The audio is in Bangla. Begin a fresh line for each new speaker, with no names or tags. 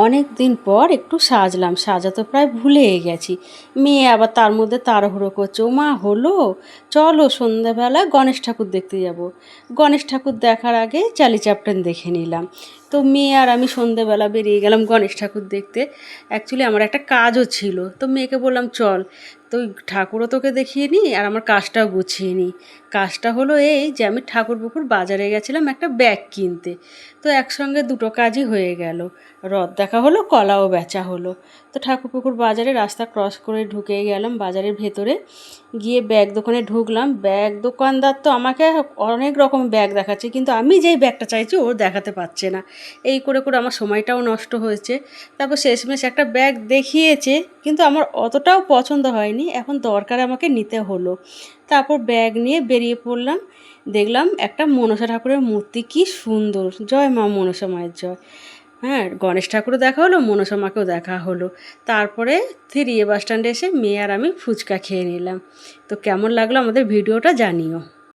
অনেক দিন পর একটু সাজলাম, সাজা তো প্রায় ভুলেই গেছি। মেয়ে আবার তার মধ্যে তাড়াহুড়ো করছে, ও মা হলো, চলো সন্ধ্যাবেলা গণেশ ঠাকুর দেখতে যাব। গণেশ ঠাকুর দেখার আগে চার্লি চ্যাপলিন দেখে নিলাম। তো মেয়ে আর আমি সন্ধ্যাবেলা বেরিয়ে গেলাম গণেশ ঠাকুর দেখতে। অ্যাকচুয়ালি আমার একটা কাজও ছিল, তো মেয়েকে বললাম চল, তো ওই ঠাকুরও তোকে দেখিয়ে নিই আর আমার কাজটাও গুছিয়ে নিই। কাজটা হলো এই যে আমি ঠাকুরপুকুর বাজারে গেছিলাম একটা ব্যাগ কিনতে। তো একসঙ্গে দুটো কাজই হয়ে গেল, রথ দেখা হলো, কলাও বেচা হলো। তো ঠাকুরপুকুর বাজারে রাস্তা ক্রস করে ঢুকে গেলাম বাজারের ভেতরে। গিয়ে ব্যাগ দোকানে ঢুকলাম। ব্যাগ দোকানদার তো আমাকে অনেক রকম ব্যাগ দেখাচ্ছে, কিন্তু আমি যেই ব্যাগটা চাইছি ও দেখাতে পারছে না। এই করে করে আমার সময়টাও নষ্ট হয়েছে। তারপর শেষমেশ একটা ব্যাগ দেখিয়েছে, কিন্তু আমার অতটাও পছন্দ হয়নি, এখন দরকার আমাকে নিতে হলো। তারপর ব্যাগ নিয়ে বেরিয়ে পড়লাম। দেখলাম একটা মনসা ঠাকুরের মূর্তি, কি সুন্দর! জয় মা মনসা মায়ের জয়। হ্যাঁ, গণেশ ঠাকুরও দেখা হলো, মনসা মাকেও দেখা হলো। তারপরে থিরিয়ে বাস স্ট্যান্ডে এসে মেয়ে আর আমি ফুচকা খেয়ে নিলাম। তো কেমন লাগলো আমাদের ভিডিওটা জানিও।